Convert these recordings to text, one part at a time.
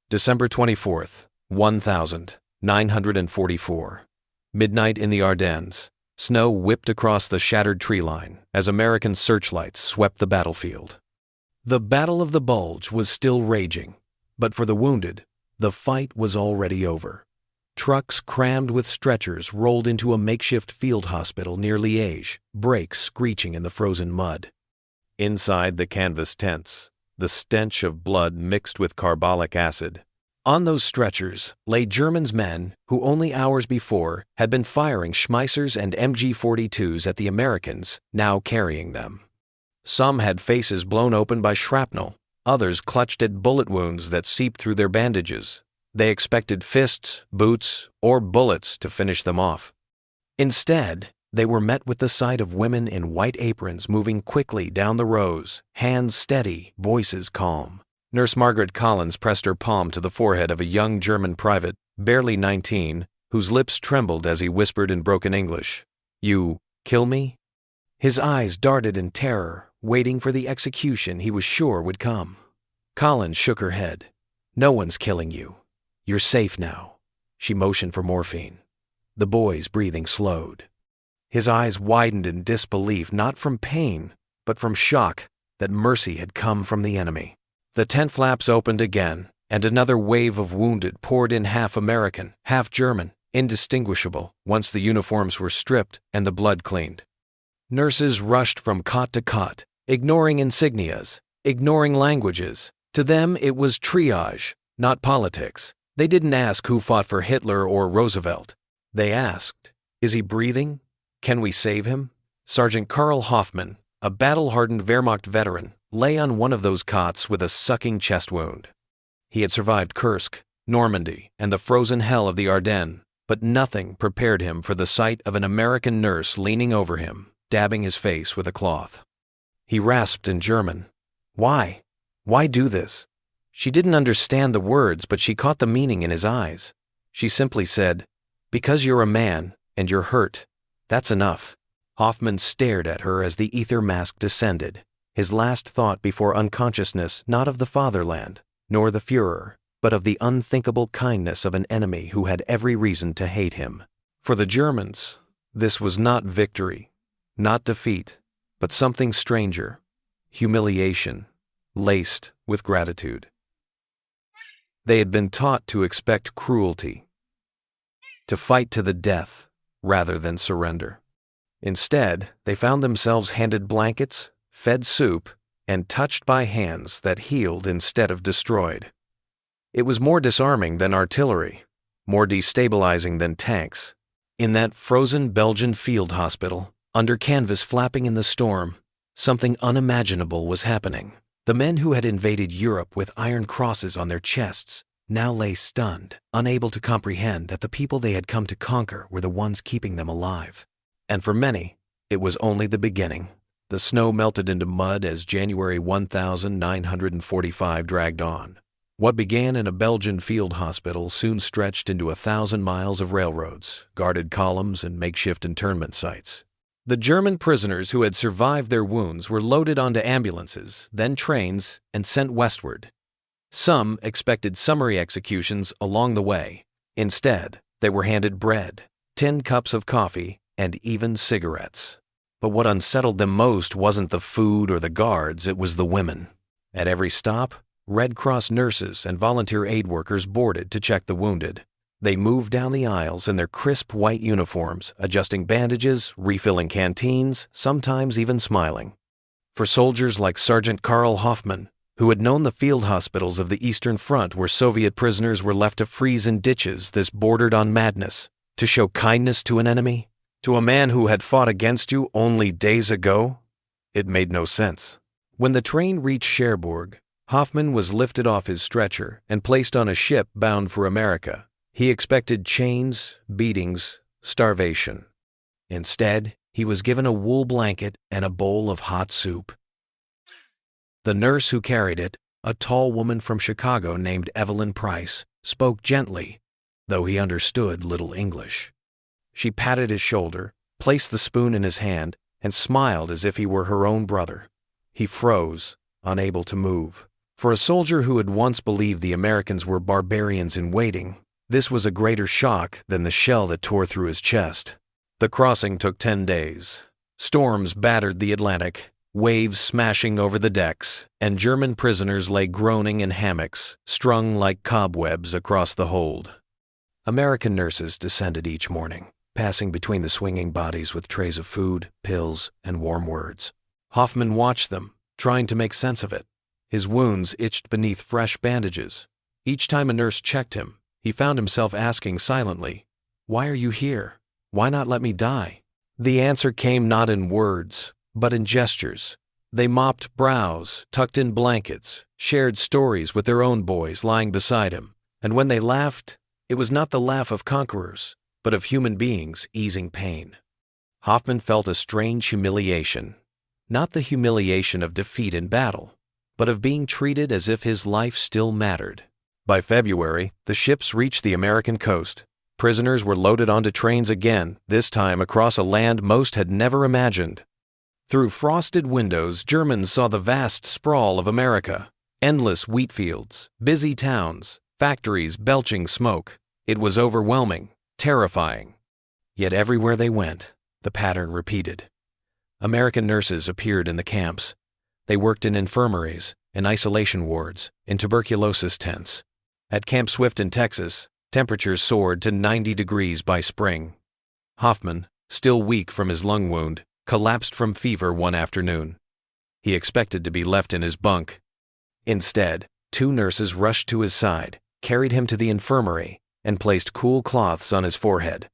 December 24th, 1944. Midnight in the Ardennes. Snow whipped across the shattered tree line as American searchlights swept the battlefield. The Battle of the Bulge was still raging, but for the wounded, the fight was already over. Trucks crammed with stretchers rolled into a makeshift field hospital near Liège, brakes screeching in the frozen mud. Inside the canvas tents, the stench of blood mixed with carbolic acid. On those stretchers lay Germans' men who only hours before had been firing Schmeissers and MG-42s at the Americans, now carrying them. Some had faces blown open by shrapnel, others clutched at bullet wounds that seeped through their bandages. They expected fists, boots, or bullets to finish them off. Instead, they were met with the sight of women in white aprons moving quickly down the rows, hands steady, voices calm. Nurse Margaret Collins pressed her palm to the forehead of a young German private, barely 19, whose lips trembled as he whispered in broken English, "You kill me?" His eyes darted in terror, waiting for the execution he was sure would come. Collins shook her head. "No one's killing you. You're safe now." She motioned for morphine. The boy's breathing slowed. His eyes widened in disbelief, not from pain, but from shock that mercy had come from the enemy. The tent flaps opened again, and another wave of wounded poured in, half American, half German, indistinguishable, once the uniforms were stripped and the blood cleaned. Nurses rushed from cot to cot, ignoring insignias, ignoring languages. To them it was triage, not politics. They didn't ask who fought for Hitler or Roosevelt. They asked, "Is he breathing? Can we save him?" Sergeant Karl Hoffmann, a battle-hardened Wehrmacht veteran, lay on one of those cots with a sucking chest wound. He had survived Kursk, Normandy, and the frozen hell of the Ardennes, but nothing prepared him for the sight of an American nurse leaning over him, dabbing his face with a cloth. He rasped in German, "Why? Why do this?" She didn't understand the words, but she caught the meaning in his eyes. She simply said, "Because you're a man, and you're hurt. That's enough." Hoffmann stared at her as the ether mask descended, his last thought before unconsciousness not of the fatherland, nor the Führer, but of the unthinkable kindness of an enemy who had every reason to hate him. For the Germans, this was not victory, not defeat, but something stranger, humiliation, laced with gratitude. They had been taught to expect cruelty, to fight to the death rather than surrender. Instead, they found themselves handed blankets, fed soup, and touched by hands that healed instead of destroyed. It was more disarming than artillery, more destabilizing than tanks. In that frozen Belgian field hospital, under canvas flapping in the storm, something unimaginable was happening. The men who had invaded Europe with iron crosses on their chests now lay stunned, unable to comprehend that the people they had come to conquer were the ones keeping them alive. And for many, it was only the beginning. The snow melted into mud as January 1945 dragged on. What began in a Belgian field hospital soon stretched into 1,000 miles of railroads, guarded columns, and makeshift internment sites. The German prisoners who had survived their wounds were loaded onto ambulances, then trains, and sent westward. Some expected summary executions along the way. Instead, they were handed bread, tin cups of coffee, and even cigarettes. But what unsettled them most wasn't the food or the guards, it was the women. At every stop, Red Cross nurses and volunteer aid workers boarded to check the wounded. They moved down the aisles in their crisp white uniforms, adjusting bandages, refilling canteens, sometimes even smiling. For soldiers like Sergeant Karl Hoffmann, who had known the field hospitals of the Eastern Front where Soviet prisoners were left to freeze in ditches, this bordered on madness. To show kindness to an enemy? To a man who had fought against you only days ago? It made no sense. When the train reached Cherbourg, Hoffmann was lifted off his stretcher and placed on a ship bound for America. He expected chains, beatings, starvation. Instead, he was given a wool blanket and a bowl of hot soup. The nurse who carried it, a tall woman from Chicago named Evelyn Price, spoke gently, though he understood little English. She patted his shoulder, placed the spoon in his hand, and smiled as if he were her own brother. He froze, unable to move. For a soldier who had once believed the Americans were barbarians in waiting, this was a greater shock than the shell that tore through his chest. The crossing took 10 days. Storms battered the Atlantic, waves smashing over the decks, and German prisoners lay groaning in hammocks, strung like cobwebs across the hold. American nurses descended each morning, passing between the swinging bodies with trays of food, pills, and warm words. Hoffman watched them, trying to make sense of it. His wounds itched beneath fresh bandages. Each time a nurse checked him, he found himself asking silently, "Why are you here? Why not let me die?" The answer came not in words, but in gestures. They mopped brows, tucked in blankets, shared stories with their own boys lying beside him, and when they laughed, it was not the laugh of conquerors, but of human beings easing pain. Hoffman felt a strange humiliation, not the humiliation of defeat in battle, but of being treated as if his life still mattered. By February, the ships reached the American coast. Prisoners were loaded onto trains again, this time across a land most had never imagined. Through frosted windows, Germans saw the vast sprawl of America. Endless wheat fields, busy towns, factories belching smoke. It was overwhelming, terrifying. Yet everywhere they went, the pattern repeated. American nurses appeared in the camps. They worked in infirmaries, in isolation wards, in tuberculosis tents. At Camp Swift in Texas, temperatures soared to 90 degrees by spring. Hoffman, still weak from his lung wound, collapsed from fever one afternoon. He expected to be left in his bunk. Instead, 2 nurses rushed to his side, carried him to the infirmary, and placed cool cloths on his forehead.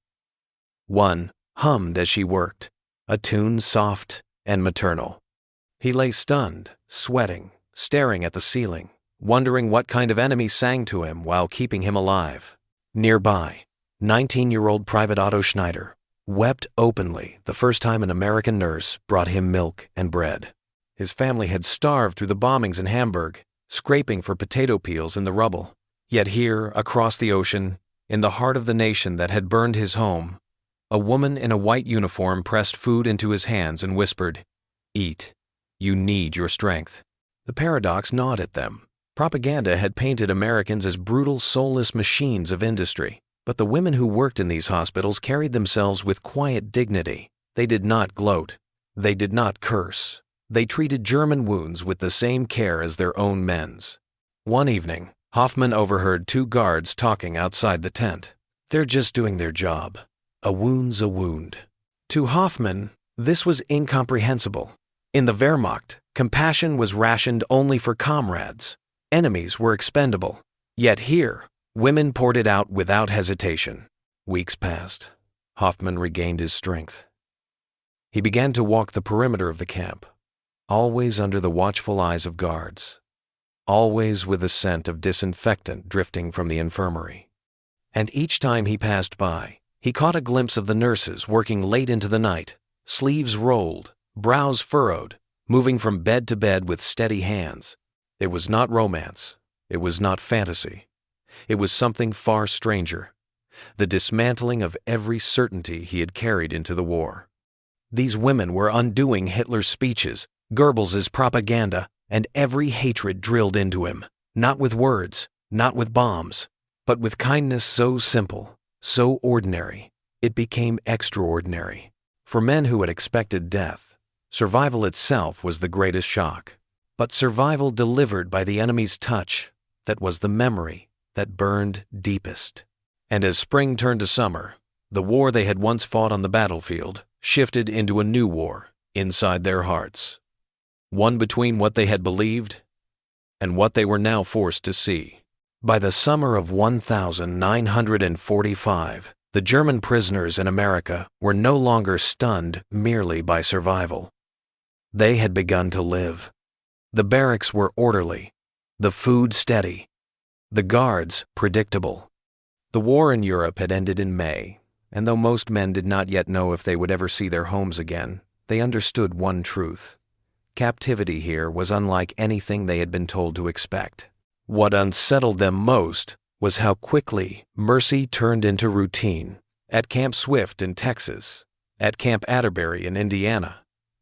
One hummed as she worked, a tune soft and maternal. He lay stunned, sweating, staring at the ceiling, wondering what kind of enemy sang to him while keeping him alive. Nearby, 19-year-old Private Otto Schneider wept openly the first time an American nurse brought him milk and bread. His family had starved through the bombings in Hamburg, scraping for potato peels in the rubble. Yet here, across the ocean, in the heart of the nation that had burned his home, a woman in a white uniform pressed food into his hands and whispered, "Eat. You need your strength." The paradox gnawed at them. Propaganda had painted Americans as brutal, soulless machines of industry, but the women who worked in these hospitals carried themselves with quiet dignity. They did not gloat. They did not curse. They treated German wounds with the same care as their own men's. One evening, Hoffman overheard 2 guards talking outside the tent. "They're just doing their job. A wound's a wound." To Hoffman, this was incomprehensible. In the Wehrmacht, compassion was rationed only for comrades. Enemies were expendable. Yet here, women poured it out without hesitation. Weeks passed. Hoffman regained his strength. He began to walk the perimeter of the camp, always under the watchful eyes of guards, always with the scent of disinfectant drifting from the infirmary. And each time he passed by, he caught a glimpse of the nurses working late into the night, sleeves rolled, brows furrowed, moving from bed to bed with steady hands. It was not romance. It was not fantasy. It was something far stranger, the dismantling of every certainty he had carried into the war. These women were undoing Hitler's speeches, Goebbels's propaganda, and every hatred drilled into him, not with words, not with bombs, but with kindness so simple, so ordinary, it became extraordinary. For men who had expected death, survival itself was the greatest shock. But survival delivered by the enemy's touch, that was the memory that burned deepest. And as spring turned to summer, the war they had once fought on the battlefield shifted into a new war inside their hearts. One between what they had believed and what they were now forced to see. By the summer of 1945, the German prisoners in America were no longer stunned merely by survival. They had begun to live. The barracks were orderly, the food steady, the guards predictable. The war in Europe had ended in May, and though most men did not yet know if they would ever see their homes again, they understood one truth. Captivity here was unlike anything they had been told to expect. What unsettled them most was how quickly mercy turned into routine. At Camp Swift in Texas, at Camp Atterbury in Indiana,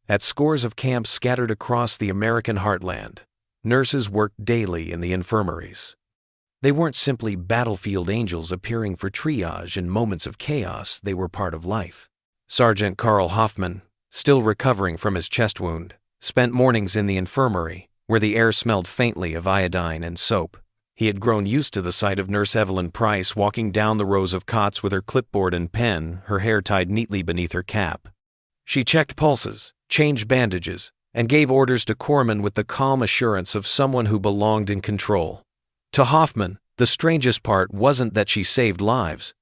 at scores of camps scattered across the American heartland, Nurses worked daily in the infirmaries. They weren't simply battlefield angels appearing for triage in moments of chaos, they were part of life. Sergeant Carl Hoffman, still recovering from his chest wound, spent mornings in the infirmary, where the air smelled faintly of iodine and soap. He had grown used to the sight of Nurse Evelyn Price walking down the rows of cots with her clipboard and pen, her hair tied neatly beneath her cap. She checked pulses, changed bandages, and gave orders to corpsmen with the calm assurance of someone who belonged in control. To Hoffman, the strangest part wasn't that she saved lives.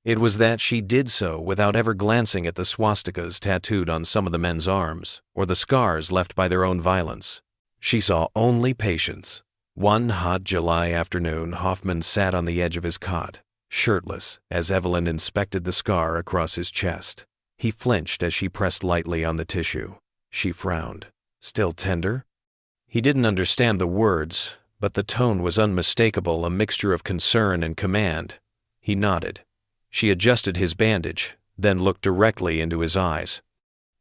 It was that she did so without ever glancing at the swastikas tattooed on some of the men's arms, or the scars left by their own violence. She saw only patience. One hot July afternoon, Hoffman sat on the edge of his cot, shirtless, as Evelyn inspected the scar across his chest. He flinched as she pressed lightly on the tissue. She frowned. Still tender? He didn't understand the words, but the tone was unmistakable, a mixture of concern and command. He nodded. She adjusted his bandage, then looked directly into his eyes.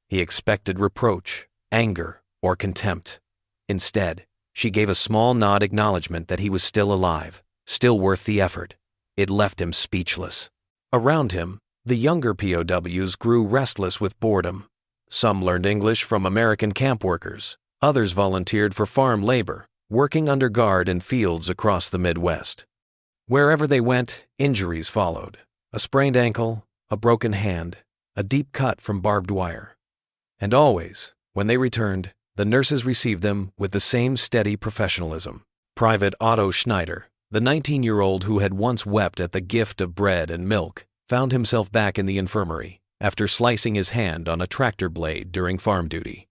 He expected reproach, anger, or contempt. Instead, she gave a small nod acknowledgement that he was still alive, still worth the effort. It left him speechless. Around him, the younger POWs grew restless with boredom. Some learned English from American camp workers. Others volunteered for farm labor, working under guard in fields across the Midwest. Wherever they went, injuries followed. A sprained ankle, a broken hand, a deep cut from barbed wire. And always, when they returned, the nurses received them with the same steady professionalism. Private Otto Schneider, the 19-year-old who had once wept at the gift of bread and milk, found himself back in the infirmary after slicing his hand on a tractor blade during farm duty.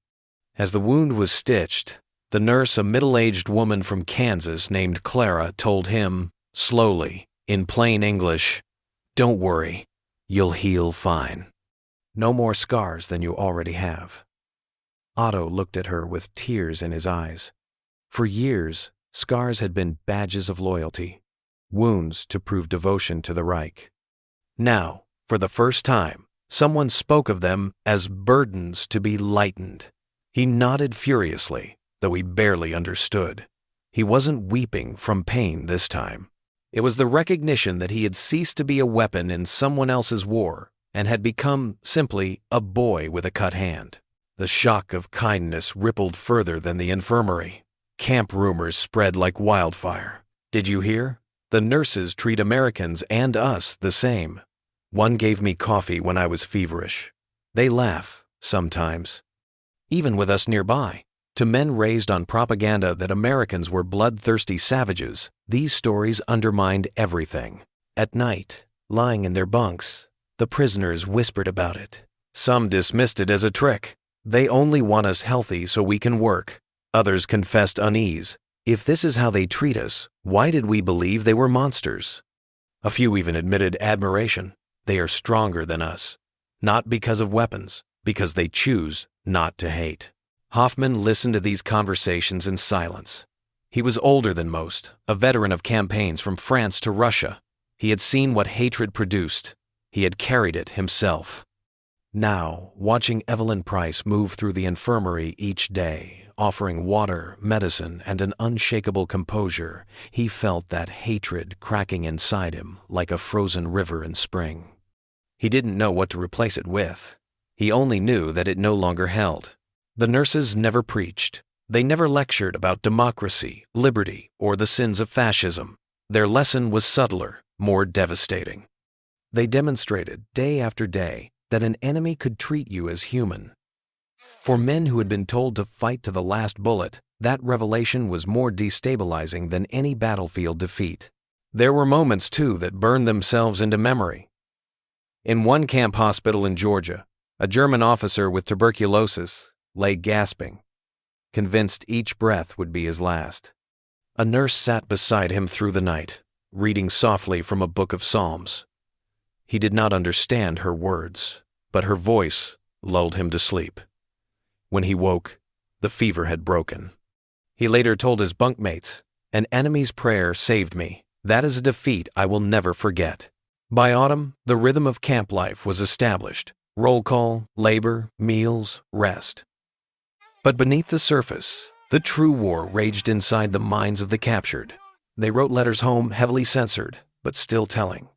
As the wound was stitched, the nurse, a middle-aged woman from Kansas named Clara, told him, slowly, in plain English, "Don't worry, you'll heal fine. No more scars than you already have." Otto looked at her with tears in his eyes. For years, scars had been badges of loyalty, wounds to prove devotion to the Reich. Now, for the first time, someone spoke of them as burdens to be lightened. He nodded furiously, though he barely understood. He wasn't weeping from pain this time. It was the recognition that he had ceased to be a weapon in someone else's war and had become simply a boy with a cut hand. The shock of kindness rippled further than the infirmary. Camp rumors spread like wildfire. Did you hear? The nurses treat Americans and us the same. One gave me coffee when I was feverish. They laugh, sometimes. Even with us nearby. To men raised on propaganda that Americans were bloodthirsty savages, these stories undermined everything. At night, lying in their bunks, the prisoners whispered about it. Some dismissed it as a trick. They only want us healthy so we can work. Others confessed unease. If this is how they treat us, why did we believe they were monsters? A few even admitted admiration. They are stronger than us. Not because of weapons, because they choose not to hate. Hoffman listened to these conversations in silence. He was older than most, a veteran of campaigns from France to Russia. He had seen what hatred produced. He had carried it himself. Now, watching Evelyn Price move through the infirmary each day, offering water, medicine, and an unshakable composure, he felt that hatred cracking inside him like a frozen river in spring. He didn't know what to replace it with. He only knew that it no longer held. The nurses never preached. They never lectured about democracy, liberty, or the sins of fascism. Their lesson was subtler, more devastating. They demonstrated, day after day, that an enemy could treat you as human. For men who had been told to fight to the last bullet, that revelation was more destabilizing than any battlefield defeat. There were moments, too, that burned themselves into memory. In one camp hospital in Georgia, a German officer with tuberculosis lay gasping, convinced each breath would be his last. A nurse sat beside him through the night, reading softly from a book of Psalms. He did not understand her words, but her voice lulled him to sleep. When he woke, the fever had broken. He later told his bunkmates, "An enemy's prayer saved me. That is a defeat I will never forget." By autumn, the rhythm of camp life was established. Roll call, labor, meals, rest. But beneath the surface, The true war raged inside the minds of the captured. They wrote letters home heavily censored, but still telling.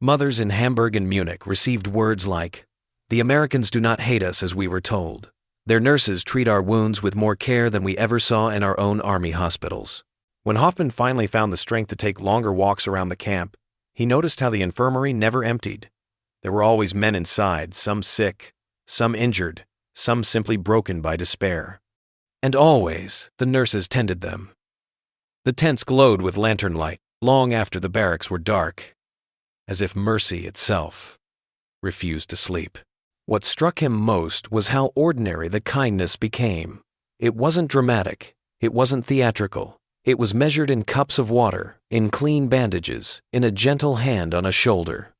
Mothers in Hamburg and Munich received words like, "The Americans do not hate us as we were told. Their nurses treat our wounds with more care than we ever saw in our own army hospitals." When Hoffman finally found the strength to take longer walks around the camp, he noticed how the infirmary never emptied. There were always men inside, some sick, some injured, some simply broken by despair. And always, the nurses tended them. The tents glowed with lantern light long after the barracks were dark, as if mercy itself refused to sleep. What struck him most was how ordinary the kindness became. It wasn't dramatic, it wasn't theatrical. It was measured in cups of water, in clean bandages, in a gentle hand on a shoulder.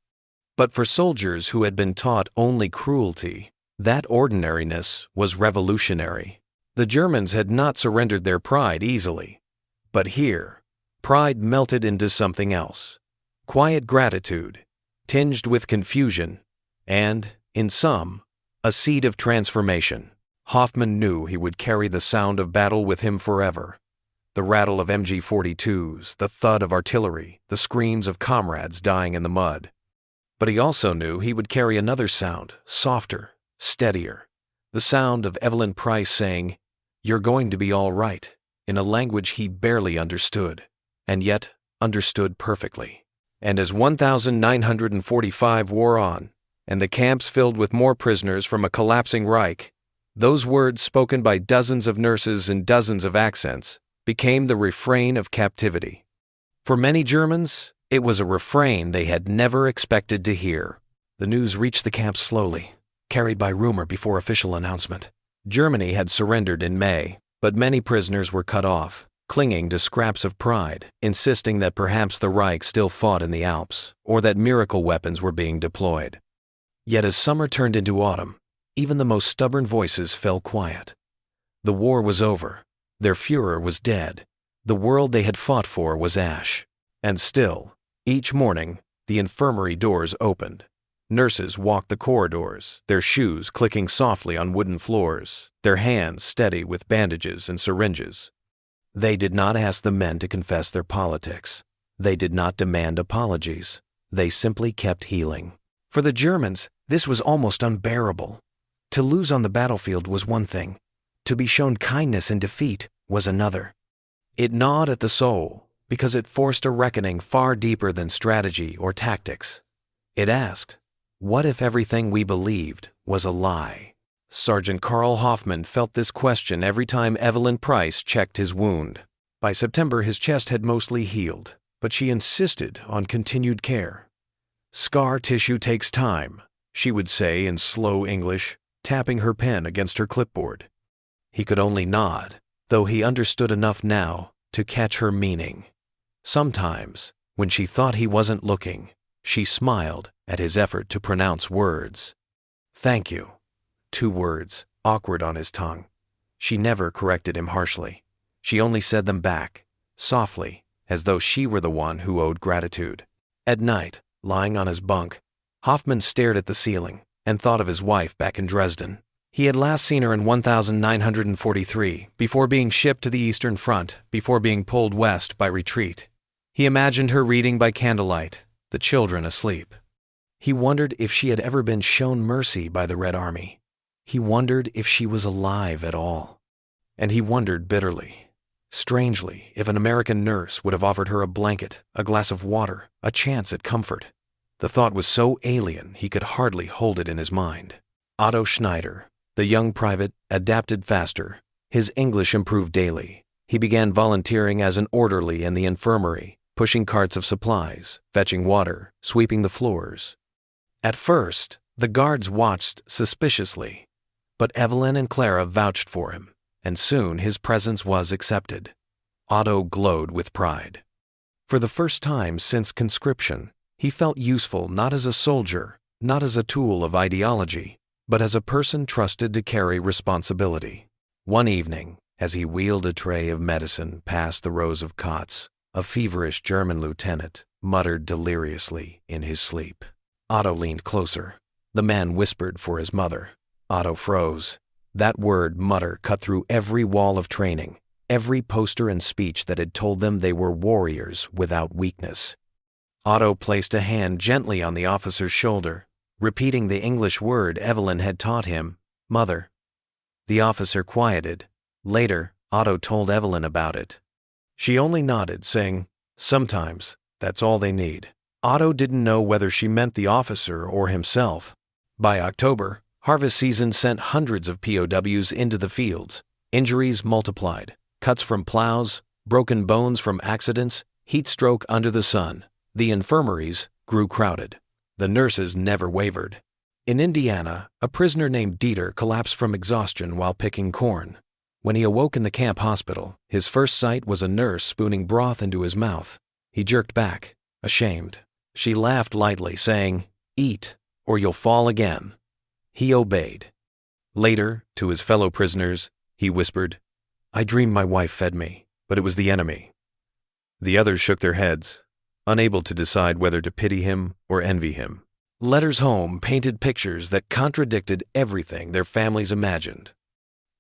But for soldiers who had been taught only cruelty, that ordinariness was revolutionary. The Germans had not surrendered their pride easily. But here, pride melted into something else. Quiet gratitude, tinged with confusion, and, in some, a seed of transformation. Hoffman knew he would carry the sound of battle with him forever. The rattle of MG-42s, the thud of artillery, the screams of comrades dying in the mud. But he also knew he would carry another sound, softer, steadier. The sound of Evelyn Price saying, "You're going to be all right," in a language he barely understood, and yet understood perfectly. And as 1945 wore on, and the camps filled with more prisoners from a collapsing Reich, those words spoken by dozens of nurses in dozens of accents became the refrain of captivity. For many Germans, it was a refrain they had never expected to hear. The news reached the camps slowly, carried by rumor before official announcement. Germany had surrendered in May, but many prisoners were cut off, clinging to scraps of pride, insisting that perhaps the Reich still fought in the Alps, or that miracle weapons were being deployed. Yet as summer turned into autumn, even the most stubborn voices fell quiet. The war was over. Their Führer was dead. The world they had fought for was ash. And still, each morning, the infirmary doors opened. Nurses walked the corridors, their shoes clicking softly on wooden floors, their hands steady with bandages and syringes. They did not ask the men to confess their politics. They did not demand apologies. They simply kept healing. For the Germans, this was almost unbearable. To lose on the battlefield was one thing. To be shown kindness in defeat was another. It gnawed at the soul because it forced a reckoning far deeper than strategy or tactics. It asked, what if everything we believed was a lie? Sergeant Carl Hoffman felt this question every time Evelyn Price checked his wound. By September, his chest had mostly healed, but she insisted on continued care. "Scar tissue takes time," she would say in slow English, tapping her pen against her clipboard. He could only nod, though he understood enough now to catch her meaning. Sometimes, when she thought he wasn't looking, she smiled at his effort to pronounce words. "Thank you." 2 words, awkward on his tongue. She never corrected him harshly. She only said them back, softly, as though she were the one who owed gratitude. At night, lying on his bunk, Hoffman stared at the ceiling and thought of his wife back in Dresden. He had last seen her in 1943, before being shipped to the Eastern Front, before being pulled west by retreat. He imagined her reading by candlelight, the children asleep. He wondered if she had ever been shown mercy by the Red Army. He wondered if she was alive at all. And he wondered bitterly, strangely, if an American nurse would have offered her a blanket, a glass of water, a chance at comfort. The thought was so alien he could hardly hold it in his mind. Otto Schneider, the young private, adapted faster. His English improved daily. He began volunteering as an orderly in the infirmary, pushing carts of supplies, fetching water, sweeping the floors. At first, the guards watched suspiciously, but Evelyn and Clara vouched for him, and soon his presence was accepted. Otto glowed with pride. For the first time since conscription, he felt useful not as a soldier, not as a tool of ideology, but as a person trusted to carry responsibility. One evening, as he wheeled a tray of medicine past the rows of cots, a feverish German lieutenant muttered deliriously in his sleep. Otto leaned closer. The man whispered for his mother. Otto froze. That word, mutter, cut through every wall of training. every poster and speech that had told them they were warriors without weakness. Otto placed a hand gently on the officer's shoulder, repeating the English word Evelyn had taught him, "Mother." The officer quieted. Later, Otto told Evelyn about it. She only nodded, saying, "Sometimes, that's all they need." Otto didn't know whether she meant the officer or himself. By October, harvest season sent hundreds of POWs into the fields. Injuries multiplied. Cuts from plows, broken bones from accidents, heat stroke under the sun. The infirmaries grew crowded. The nurses never wavered. In Indiana, a prisoner named Dieter collapsed from exhaustion while picking corn. When he awoke in the camp hospital, his first sight was a nurse spooning broth into his mouth. He jerked back, ashamed. She laughed lightly, saying, "Eat, or you'll fall again." He obeyed. Later, to his fellow prisoners, he whispered, "I dreamed my wife fed me, but it was the enemy." The others shook their heads, unable to decide whether to pity him or envy him. Letters home painted pictures that contradicted everything their families imagined.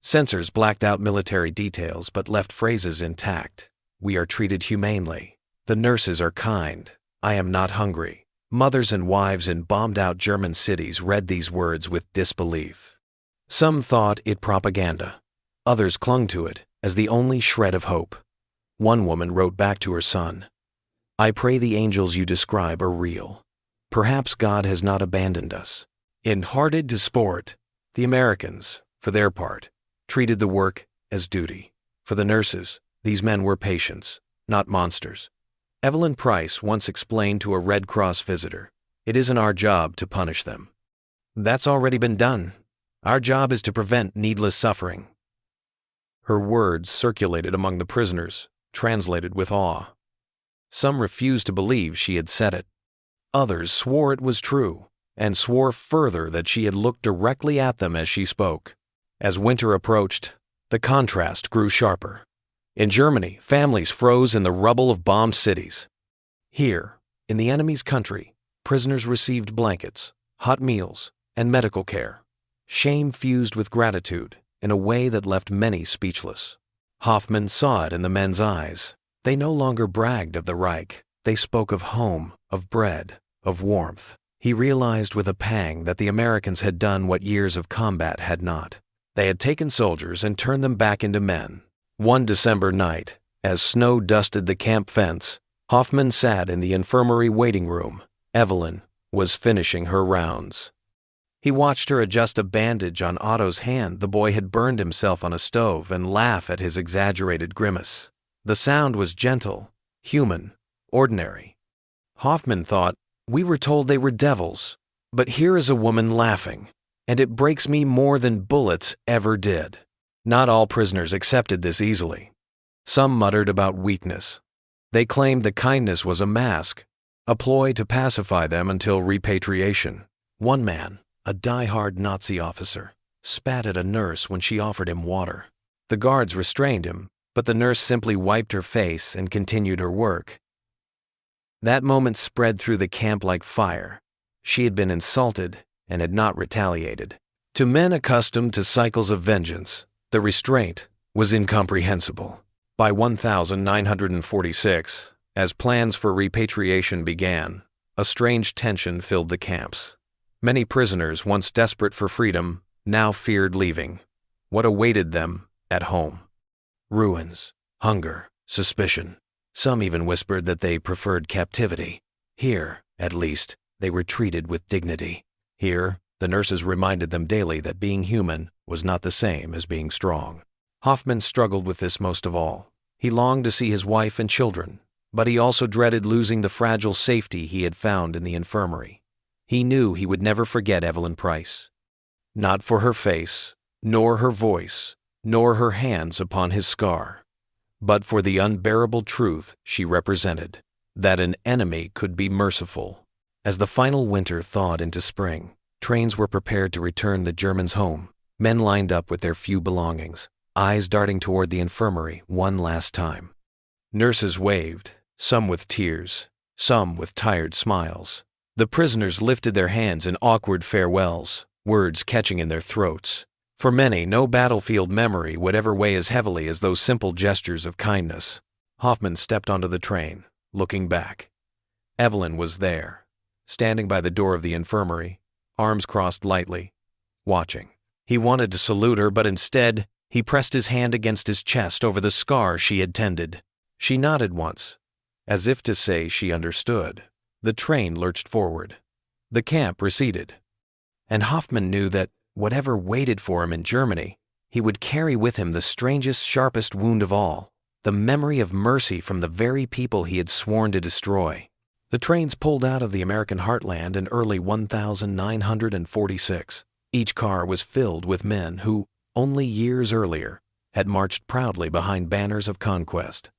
Censors blacked out military details but left phrases intact. "We are treated humanely. The nurses are kind. I am not hungry." Mothers and wives in bombed-out German cities read these words with disbelief. Some thought it propaganda. Others clung to it as the only shred of hope. One woman wrote back to her son, "I pray the angels you describe are real. Perhaps God has not abandoned us." In Hearted to Sport, the Americans, for their part, treated the work as duty. For the nurses, these men were patients, not monsters. Evelyn Price once explained to a Red Cross visitor, "It isn't our job to punish them. That's already been done. Our job is to prevent needless suffering." Her words circulated among the prisoners, translated with awe. Some refused to believe she had said it. Others swore it was true, and swore further that she had looked directly at them as she spoke. As winter approached, the contrast grew sharper. In Germany, families froze in the rubble of bombed cities. Here, in the enemy's country, prisoners received blankets, hot meals, and medical care. Shame fused with gratitude in a way that left many speechless. Hoffman saw it in the men's eyes. They no longer bragged of the Reich. They spoke of home, of bread, of warmth. He realized with a pang that the Americans had done what years of combat had not. They had taken soldiers and turned them back into men. One December night, as snow dusted the camp fence, Hoffman sat in the infirmary waiting room. Evelyn was finishing her rounds. He watched her adjust a bandage on Otto's hand the boy had burned himself on a stove and laugh at his exaggerated grimace. The sound was gentle, human, ordinary. Hoffman thought, "We were told they were devils, but here is a woman laughing, and it breaks me more than bullets ever did." Not all prisoners accepted this easily. Some muttered about weakness. They claimed the kindness was a mask, a ploy to pacify them until repatriation. One man, a die-hard Nazi officer, spat at a nurse when she offered him water. The guards restrained him, but the nurse simply wiped her face and continued her work. That moment spread through the camp like fire. She had been insulted and had not retaliated. To men accustomed to cycles of vengeance, the restraint was incomprehensible. By 1946, as plans for repatriation began, a strange tension filled the camps. Many prisoners, once desperate for freedom, now feared leaving. What awaited them at home? Ruins, hunger, suspicion. Some even whispered that they preferred captivity. Here, at least, they were treated with dignity. Here, the nurses reminded them daily that being human was not the same as being strong. Hoffman struggled with this most of all. He longed to see his wife and children, but he also dreaded losing the fragile safety he had found in the infirmary. He knew he would never forget Evelyn Price. Not for her face, nor her voice, nor her hands upon his scar, but for the unbearable truth she represented, that an enemy could be merciful. As the final winter thawed into spring, trains were prepared to return the Germans home. Men lined up with their few belongings, eyes darting toward the infirmary one last time. Nurses waved, some with tears, some with tired smiles. The prisoners lifted their hands in awkward farewells, words catching in their throats. For many, no battlefield memory would ever weigh as heavily as those simple gestures of kindness. Hoffman stepped onto the train, looking back. Evelyn was there, standing by the door of the infirmary, arms crossed lightly, watching. He wanted to salute her, but instead, he pressed his hand against his chest over the scar she had tended. She nodded once, as if to say she understood. The train lurched forward. The camp receded. And Hoffman knew that, whatever waited for him in Germany, he would carry with him the strangest, sharpest wound of all, the memory of mercy from the very people he had sworn to destroy. The trains pulled out of the American heartland in early 1946. Each car was filled with men who, only years earlier, had marched proudly behind banners of conquest.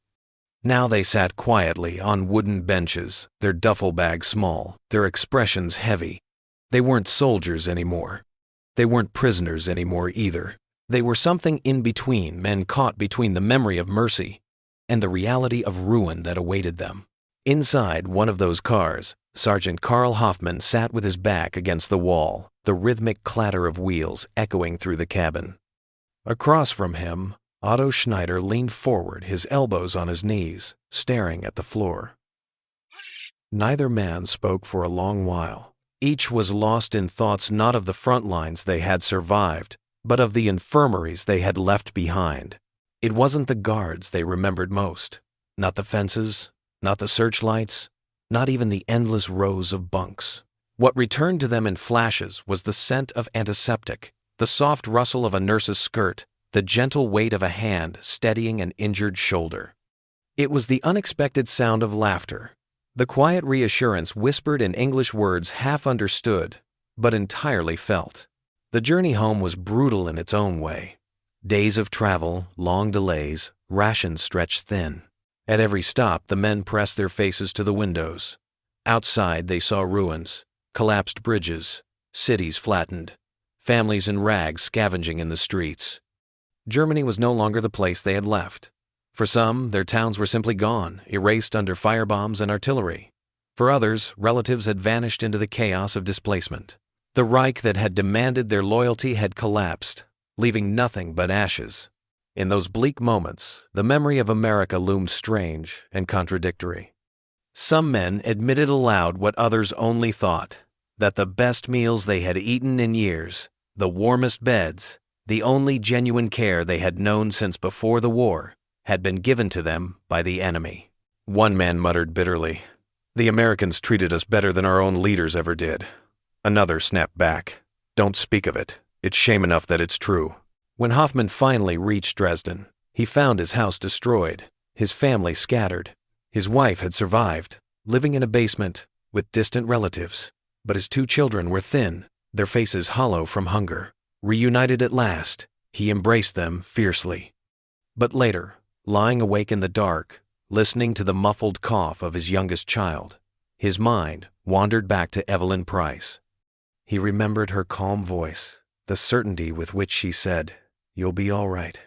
Now they sat quietly on wooden benches, their duffel bags small, their expressions heavy. They weren't soldiers anymore. They weren't prisoners anymore either. They were something in between, men caught between the memory of mercy and the reality of ruin that awaited them. Inside one of those cars, Sergeant Carl Hoffman sat with his back against the wall, the rhythmic clatter of wheels echoing through the cabin. Across from him, Otto Schneider leaned forward, his elbows on his knees, staring at the floor. Neither man spoke for a long while. Each was lost in thoughts not of the front lines they had survived, but of the infirmaries they had left behind. It wasn't the guards they remembered most, not the fences, not the searchlights, not even the endless rows of bunks. What returned to them in flashes was the scent of antiseptic, the soft rustle of a nurse's skirt, the gentle weight of a hand steadying an injured shoulder. It was the unexpected sound of laughter, the quiet reassurance whispered in English words half understood, but entirely felt. The journey home was brutal in its own way. Days of travel, long delays, rations stretched thin. At every stop, the men pressed their faces to the windows. Outside, they saw ruins, collapsed bridges, cities flattened, families in rags scavenging in the streets. Germany was no longer the place they had left. For some, their towns were simply gone, erased under firebombs and artillery. For others, relatives had vanished into the chaos of displacement. The Reich that had demanded their loyalty had collapsed, leaving nothing but ashes. In those bleak moments, the memory of America loomed strange and contradictory. Some men admitted aloud what others only thought, that the best meals they had eaten in years, the warmest beds, the only genuine care they had known since before the war, had been given to them by the enemy. One man muttered bitterly, "The Americans treated us better than our own leaders ever did." Another snapped back, "Don't speak of it. It's shame enough that it's true." When Hoffman finally reached Dresden, he found his house destroyed, his family scattered. His wife had survived, living in a basement with distant relatives, but his 2 children were thin, their faces hollow from hunger. Reunited at last, he embraced them fiercely. But later, lying awake in the dark, listening to the muffled cough of his youngest child, his mind wandered back to Evelyn Price. He remembered her calm voice, the certainty with which she said, "You'll be all right."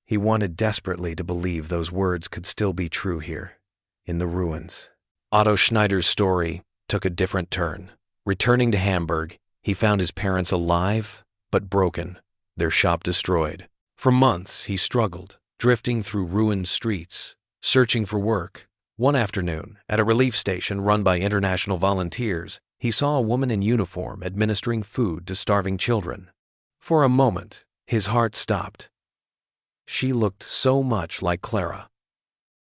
He wanted desperately to believe those words could still be true here, in the ruins. Otto Schneider's story took a different turn. Returning to Hamburg, he found his parents alive, but broken, their shop destroyed. For months he struggled, drifting through ruined streets, searching for work. One afternoon, at a relief station run by international volunteers, he saw a woman in uniform administering food to starving children. For a moment, his heart stopped. She looked so much like Clara,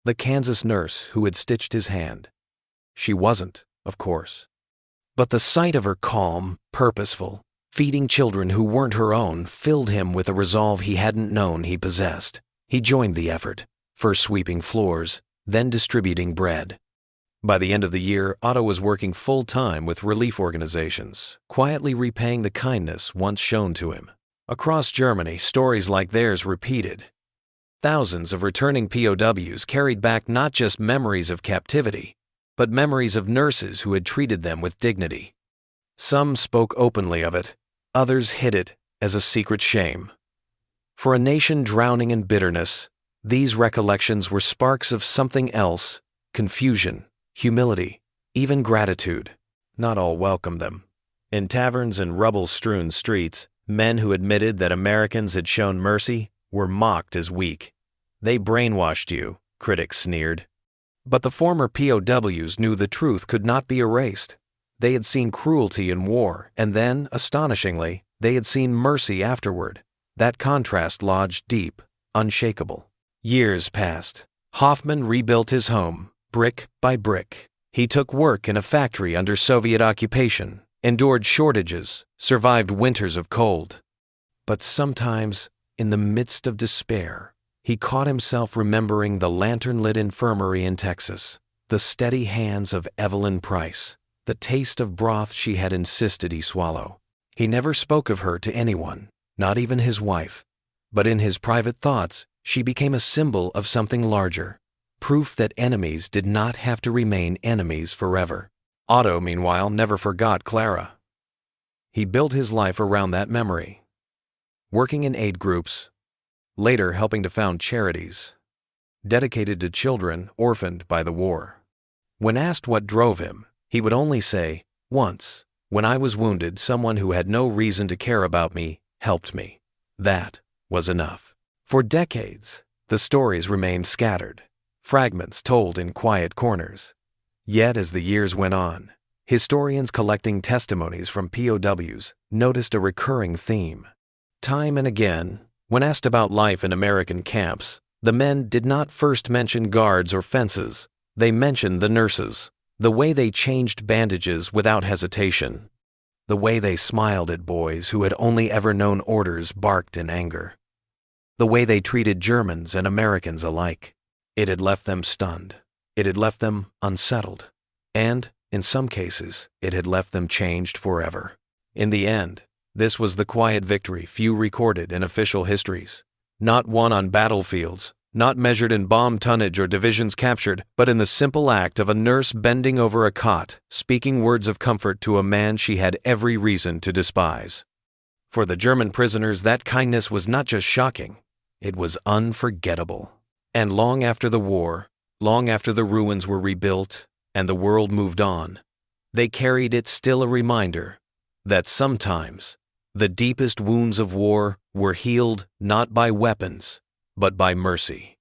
the Kansas nurse who had stitched his hand. She wasn't, of course. But the sight of her calm, purposeful, feeding children who weren't her own filled him with a resolve he hadn't known he possessed. He joined the effort, first sweeping floors, then distributing bread. By the end of the year, Otto was working full-time with relief organizations, quietly repaying the kindness once shown to him. Across Germany, stories like theirs repeated. Thousands of returning POWs carried back not just memories of captivity, but memories of nurses who had treated them with dignity. Some spoke openly of it, others hid it as a secret shame. For a nation drowning in bitterness, these recollections were sparks of something else: confusion, humility, even gratitude. Not all welcomed them. In taverns and rubble-strewn streets, Men who admitted that Americans had shown mercy were mocked as weak. They brainwashed you, critics sneered. But the former POWs knew the truth could not be erased. They had seen cruelty in war, and then, astonishingly, they had seen mercy afterward. That contrast lodged deep, unshakable. Years passed. Hoffman rebuilt his home, brick by brick. He took work in a factory under Soviet occupation, endured shortages, survived winters of cold. But sometimes, in the midst of despair, he caught himself remembering the lantern-lit infirmary in Texas, the steady hands of Evelyn Price, the taste of broth she had insisted he swallow. He never spoke of her to anyone, not even his wife. But in his private thoughts, she became a symbol of something larger, proof that enemies did not have to remain enemies forever. Otto, meanwhile, never forgot Clara. He built his life around that memory, working in aid groups, later helping to found charities dedicated to children orphaned by the war. When asked what drove him, he would only say, "Once, when I was wounded, someone who had no reason to care about me helped me. That was enough." For decades, the stories remained scattered, fragments told in quiet corners. Yet as the years went on, historians collecting testimonies from POWs noticed a recurring theme. Time and again, when asked about life in American camps, the men did not first mention guards or fences. They mentioned the nurses, the way they changed bandages without hesitation, the way they smiled at boys who had only ever known orders barked in anger, the way they treated Germans and Americans alike. It had left them stunned. It had left them unsettled. And, in some cases, it had left them changed forever. In the end, this was the quiet victory few recorded in official histories. Not won on battlefields, not measured in bomb tonnage or divisions captured, but in the simple act of a nurse bending over a cot, speaking words of comfort to a man she had every reason to despise. For the German prisoners, that kindness was not just shocking, it was unforgettable. And long after the war, long after the ruins were rebuilt and the world moved on, they carried it still a reminder that sometimes the deepest wounds of war were healed not by weapons, but by mercy.